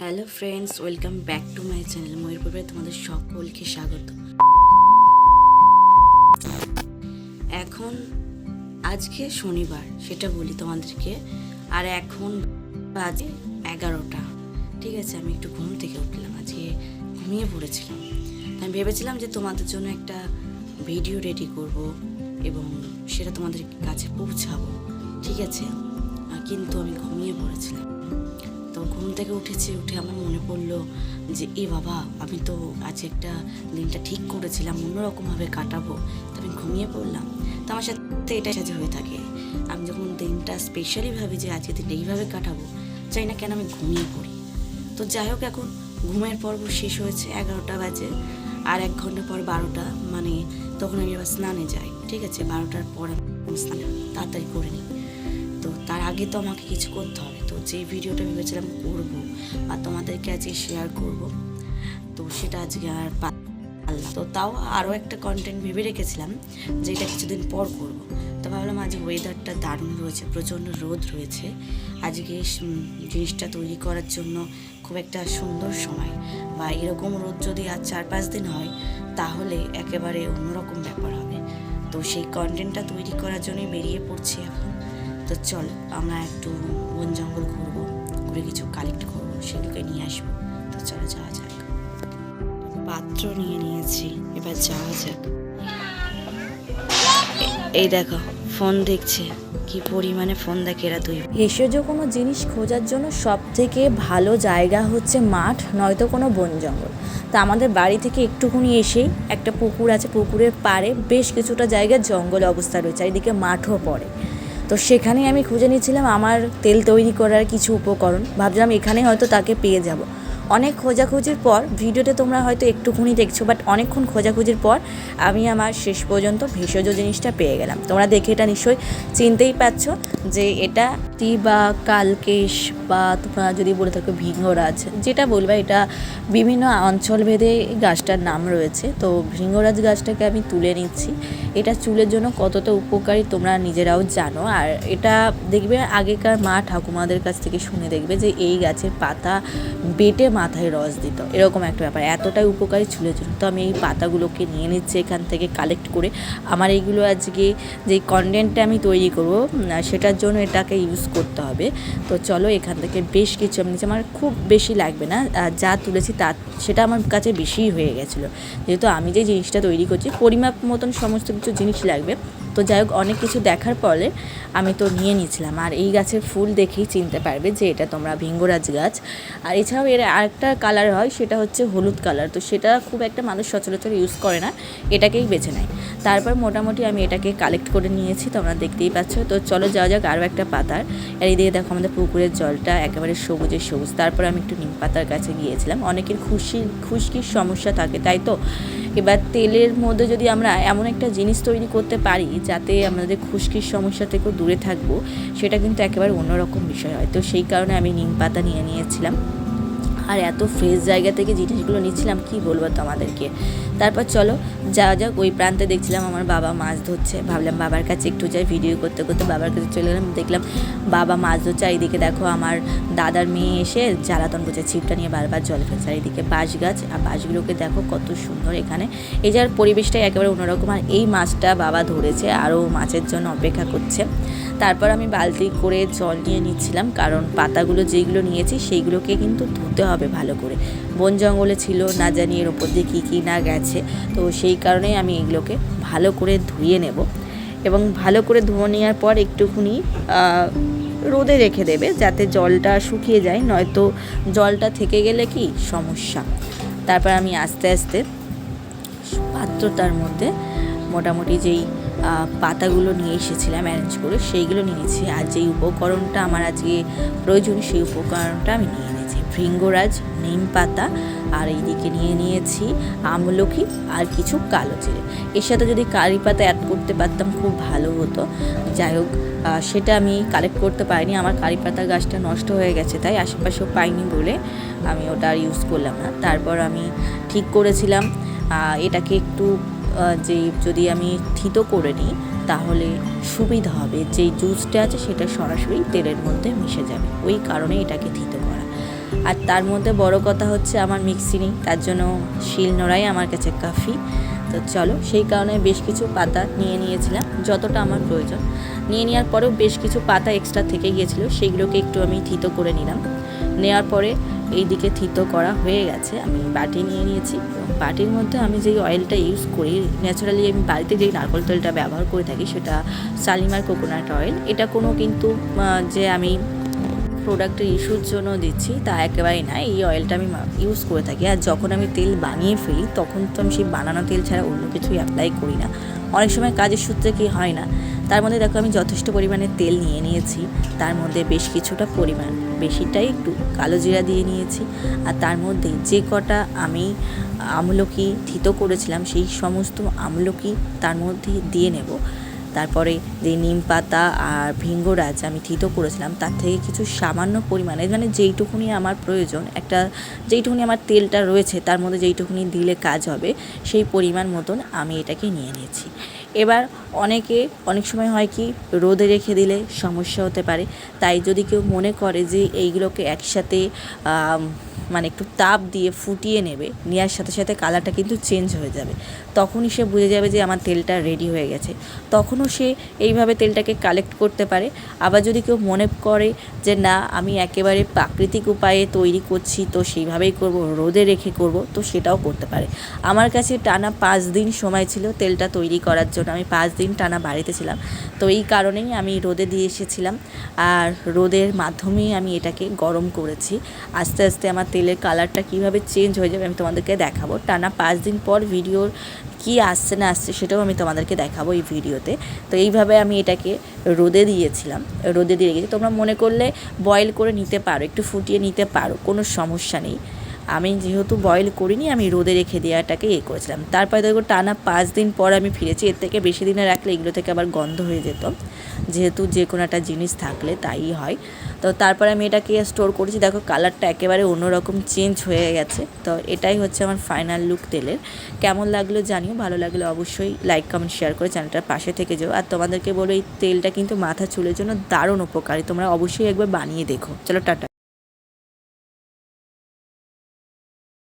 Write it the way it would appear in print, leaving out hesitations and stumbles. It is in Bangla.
Hello friends, welcome back to my channel ময়ূরপুরে তোমাদের সকলকে স্বাগত। এখন আজকে শনিবার, সেটা বলি তোমাদেরকে। আর এখন বাজে 11টা। ঠিক আছে, আমি একটু ঘুম থেকে উঠলাম, আজকে ঘুমিয়ে পড়েছিলাম। আমি ভেবেছিলাম যে তোমাদের জন্য একটা ভিডিও রেডি করব এবং সেটা তোমাদের কাছে পৌঁছাবো। ঠিক আছে, কিন্তু আমি ঘুমিয়ে পড়েছিলাম। তো ঘুম থেকে উঠে আমার মনে পড়লো যে বাবা, আমি তো আজ একটা দিনটা ঠিক করেছিলাম অন্যরকমভাবে কাটাবো, তো আমি ঘুমিয়ে পড়লাম। তো আমার সাথে এটা সাথে হয়ে থাকে, আমি যখন দিনটা স্পেশালি ভাবি যে আজকে দিনটা এইভাবে কাটাবো, চাই না কেন আমি ঘুমিয়ে পড়ি। তো যাই হোক, এখন ঘুমের পর্ব শেষ হয়েছে, 11টা বাজে। আর 1 ঘন্টা পর 12টা, মানে তখন আমি আবার স্নানে যাই। ঠিক আছে, 12টার পর আমি স্নান তাড়াতাড়ি করে নিই। তো তার আগে তো আমাকে কিছু করতে হবে। তো যে ভিডিওটা ভেবেছিলাম করবো আর তোমাদেরকে আজকে শেয়ার করব, তো সেটা আজকে আর পারলাম। তো তাও আরও একটা কন্টেন্ট ভেবে রেখেছিলাম যে এটা কিছুদিন পর করব। তো ভাবলাম আজ ওয়েদারটা দারুণ রয়েছে, প্রচণ্ড রোদ রয়েছে, আজকে জিনিসটা তৈরি করার জন্য খুব একটা সুন্দর সময়। বা এরকম রোদ যদি আর 4-5 দিন হয় তাহলে একেবারে অন্যরকম ব্যাপার হবে। তো সেই কন্টেন্টটা তৈরি করার জন্যই বেরিয়ে পড়ছি এখন। তো চলো, আমরা একটু বন জঙ্গল ঘুরবো, ঘুরে কিছু কালেক্ট করবো, সেগুলোকে নিয়ে আসবো। তো চলো যাওয়া যাক। পাত্র নিয়ে নিয়েছি, এবার যাওয়া যাক। এই দেখো, ফোন দেখছে, কি পরিমাণে ফোন দেখে এরা দুই। ভেষজ কোনো জিনিস খোঁজার জন্য সব থেকে ভালো জায়গা হচ্ছে মাঠ, নয়তো কোনো বন জঙ্গল। তা আমাদের বাড়ি থেকে একটুখানি এসেই একটা পুকুর আছে, পুকুরের পাড়ে বেশ কিছুটা জায়গায় জঙ্গল অবস্থা রয়েছে, চারিদিকে মাঠও পড়ে। তো সেখানে আমি খুঁজে নিয়েছিলাম আমার তেল তৈরি করার কিছু উপকরণ, ভাবছিলাম এখানে হয়তো তাকে পেয়ে যাব। অনেক খোঁজাখুঁজির পর, ভিডিওতে তোমরা হয়তো একটুখানি দেখছো, বাট অনেকক্ষণ খোঁজাখুঁজির পর আমি আমার শেষ পর্যন্ত ভেষজ জিনিসটা পেয়ে গেলাম। তোমরা দেখে এটা নিশ্চয়ই চিনতেই পারছো যে এটা টি বা কালকেশ, বা তোমরা যদি বলে থাকো ভৃঙ্গরাজ, যেটা বলবে। এটা বিভিন্ন অঞ্চলভেদে গাছটার নাম রয়েছে। তো ভৃঙ্গরাজ গাছটাকে আমি তুলে নিচ্ছি। এটা চুলের জন্য কতটা উপকারী তোমরা নিজেরাও জানো। আর এটা দেখবে আগেকার মা ঠাকুমাদের কাছ থেকে শুনে দেখবে যে এই গাছের পাতা বেটে মাথায় রস দিত, এরকম একটা ব্যাপার, এতটাই উপকারী চুলের জন্য। তো আমি এই পাতাগুলোকে নিয়ে নিচ্ছি এখান থেকে কালেক্ট করে। আমার এইগুলো আজকে যেই কন্টেন্টটা আমি তৈরি করবো সেটার জন্য এটাকে ইউজ করতে হবে। তো চলো, এখান থেকে বেশ কিছু আমি নিচ্ছি, আমার খুব বেশি লাগবে না, যা তুলেছি সেটা আমার কাছে বেশিই হয়ে গেছিলো, যেহেতু আমি যে জিনিসটা তৈরি করছি পরিমাপ মতন সমস্ত কিছু জিনিস লাগবে। তো যাই হোক, অনেক কিছু দেখার পরে আমি তো নিয়ে নিয়েছিলাম। আর এই গাছের ফুল দেখেই চিনতে পারবে যে এটা তোমরা ভৃঙ্গরাজ গাছ। আর এছাড়াও এর আরেকটা কালার হয়, সেটা হচ্ছে হলুদ কালার। তো সেটা খুব একটা মানুষ সচরাচর ইউজ করে না, এটাকেই বেছে নেয়। তারপর মোটামুটি আমি এটাকে কালেক্ট করে নিয়েছি, তোমরা দেখতেই পাচ্ছ। তো চলো যাওয়া যাক আরও একটা পাতার। আর এই দিকে দেখো আমাদের পুকুরের জলটা একেবারে সবুজের সবুজ। তারপর আমি একটু নিম পাতার কাছে গিয়েছিলাম। অনেকের খুশকির সমস্যা থাকে, তাই তো এবার তেলের মধ্যে যদি আমরা এমন একটা জিনিস তৈরি করতে পারি যাতে আমাদের খুশকির সমস্যা থেকেও দূরে থাকবো, সেটা কিন্তু একেবারে অন্যরকম বিষয় হয়। তো সেই কারণে আমি নিম পাতা নিয়ে নিয়েছিলাম। আর এত ফ্রেশ জায়গা থেকে জিনিসগুলো নিচ্ছিলাম, কি বলবো তোমাদেরকে। তারপর চলো যাওয়া যাক। ওই প্রান্তে দেখছিলাম আমার বাবা মাছ ধরছে, ভাবলাম বাবার কাছে একটু যাই। ভিডিও করতে করতে বাবার কাছে চলে গেলাম, দেখলাম বাবা মাছ ধরছে। এইদিকে দেখো আমার দাদার মেয়ে এসে জ্বালাতন করছে, ছিপটা নিয়ে বারবার জল ফেলছে। আর এইদিকে বাঁশ গাছ, আর বাঁশগুলোকে দেখো কত সুন্দর এখানে। এই যার পরিবেশটাই একেবারে অন্যরকম। আর এই মাছটা বাবা ধরেছে, আরও মাছের জন্য অপেক্ষা করছে। তারপর আমি বালতি করে জল নিয়ে নিচ্ছিলাম, কারণ পাতাগুলো যেইগুলো নিয়েছি সেইগুলোকে কিন্তু ধুতে হবে ভালো করে। বন জঙ্গলে ছিল, না জানি এর ওপর দিয়ে কী না গেছে। তো সেই কারণেই আমি এগুলোকে ভালো করে ধুয়ে নেব, এবং ভালো করে ধুয়ে নেওয়ার পর একটুখানি রোদে রেখে দেবে যাতে জলটা শুকিয়ে যায়, নয়তো জলটা থেকে গেলে কি সমস্যা। তারপর আমি আস্তে আস্তে পাত্রটার মধ্যে মোটামুটি যেই পাতাগুলো নিয়ে এসেছিলাম অ্যারেঞ্জ করে, সেইগুলো নিয়েছি। আর যেই উপকরণটা আমার আজকে প্রয়োজন, সেই উপকরণটা আমি নিয়ে নিয়েছি ভৃঙ্গরাজ, নিম পাতা, আর এইদিকে নিয়ে নিয়েছি আমলকি আর কিছু কালো জিরে। এর সাথে যদি কারি পাতা অ্যাড করতে পারতাম খুব ভালো হতো। যাই হোক, সেটা আমি কালেক্ট করতে পারিনি, আমার কারি পাতা গাছটা নষ্ট হয়ে গেছে, তাই আশেপাশেও পাইনি বলে আমি ওটা আর ইউজ করলাম না। তারপর আমি ঠিক করেছিলাম এটাকে একটু যে যদি আমি থিতো করে নিই তাহলে সুবিধা হবে, যেই জুসটা আছে সেটা সরাসরি তেলের মধ্যে মিশে যাবে, ওই কারণে এটাকে থিতো করা। আর তার মধ্যে বড় কথা হচ্ছে আমার মিক্সি নেই, তার জন্য শিলনোড়াই আমার কাছে কাফি। তো চলো, সেই কারণে বেশ কিছু পাতা নিয়ে নিয়েছিলাম, যতটা আমার প্রয়োজন। নিয়ে নেওয়ার পরেও বেশ কিছু পাতা এক্সট্রা থেকে গিয়েছিলো, সেইগুলোকে একটু আমি থিতো করে নিলাম। নেওয়ার পরে এইদিকে থিতো করা হয়ে গেছে, আমি বাটি নিয়ে নিয়েছি। বাটির মধ্যে আমি যেই অয়েলটা ইউজ করি, ন্যাচারালি আমি বাড়িতে যেই নারকেল তেলটা ব্যবহার করে থাকি সেটা শালিমার কোকোনাট অয়েল। এটা কোনো কিন্তু যে আমি প্রোডাক্টের ইস্যুর জন্য দিচ্ছি তা একেবারেই না, এই অয়েলটা আমি ইউজ করে থাকি। আর যখন আমি তেল বানিয়ে ফেলি তখন তো আমি সেই বানানো তেল ছাড়া অন্য কিছুই অ্যাপ্লাই করি না। অনেক সময় কাজের সূত্রে কি হয় না। তার মধ্যে দেখো আমি যথেষ্ট পরিমাণে তেল নিয়ে নিয়েছি, তার মধ্যে বেশ কিছুটা পরিমাণ, বেশিটাই একটু কালো জিরা দিয়ে নিয়েছি। আর তার মধ্যে যে কটা আমি আমলকি থিতো করেছিলাম সেই সমস্ত আমলকি তার মধ্যে দিয়ে নেব। তারপরে যে নিম পাতা আর ভিঙ্গরাজ আমি থিতো করেছিলাম তার থেকে কিছু সামান্য পরিমাণে, মানে যেইটুকুনি আমার প্রয়োজন, একটা যেইটুকুনি আমার তেলটা রয়েছে তার মধ্যে যেইটুকুনি দিলে কাজ হবে সেই পরিমাণ মতন আমি এটাকে নিয়ে নিয়েছি। এবার অনেক সময় হয় কি রোদে রেখে দিলে সমস্যা হতে পারে, তাই যদি কেউ মনে করে যে এইগুলোকে একসাথে মানে একটু তাপ দিয়ে ফুটিয়ে নেওয়ার সাথে সাথে কালারটা কিন্তু চেঞ্জ হয়ে যাবে, তখনই সে বুঝে যাবে যে আমার তেলটা রেডি হয়ে গেছে। তখনও সে এইভাবে তেলটাকে কালেক্ট করতে পারে। আবার যদি কেউ মনে করে যে না আমি একেবারে প্রাকৃতিক উপায়ে তৈরি করছি, তো সেইভাবেই করব, রোদে রেখে করব, তো সেটাও করতে পারে। আমার কাছে টানা 5 দিন সময় ছিল তেলটা তৈরি করার জন্য। আমি 5 দিন টানা বাড়িতে ছিলাম, তো এই কারণেই আমি রোদে দিয়ে এসেছিলাম। আর রোদের মাধ্যমেই আমি এটাকে গরম করেছি। আস্তে আস্তে আমার তেলের কালারটা কীভাবে চেঞ্জ হয়ে যাবে আমি তোমাদেরকে দেখাবো। টানা 5 দিন পর ভিডিওর কি আসছে না আসছে সেটাও আমি তোমাদেরকে দেখাবো এই ভিডিওতে। তো এইভাবে আমি এটাকে রোদে দিয়েছিলাম, রোদে দিয়ে গেছি। তোমরা মনে করলে বয়েল করে নিতে পারো, একটু ফুটিয়ে নিতে পারো, কোনো সমস্যা নেই। আমি যেহেতু বয়েল করিনি, আমি রোদে রেখে দেওয়াটাকে করেছিলাম। তারপরে দেখো টানা 5 দিন পর আমি ফিরেছি। এর থেকে বেশি দিনে রাখলে এগুলো থেকে আবার গন্ধ হয়ে যেত, যেহেতু যে কোনো একটা জিনিস থাকলে তাই হয়। তো তারপরে আমি এটাকে স্টোর করেছি। দেখো কালারটা একেবারে অন্যরকম চেঞ্জ হয়ে গেছে। তো এটাই হচ্ছে আমার ফাইনাল লুক তেলের। কেমন লাগলো জানিও, ভালো লাগলে অবশ্যই লাইক কমেন্ট শেয়ার করে চ্যানেলটার পাশে থেকে যাও। আর তোমাদেরকে বলো এই তেলটা কিন্তু মাথা চুলের জন্য দারুণ উপকারী, তোমরা অবশ্যই একবার বানিয়ে দেখো। চলো টাটা।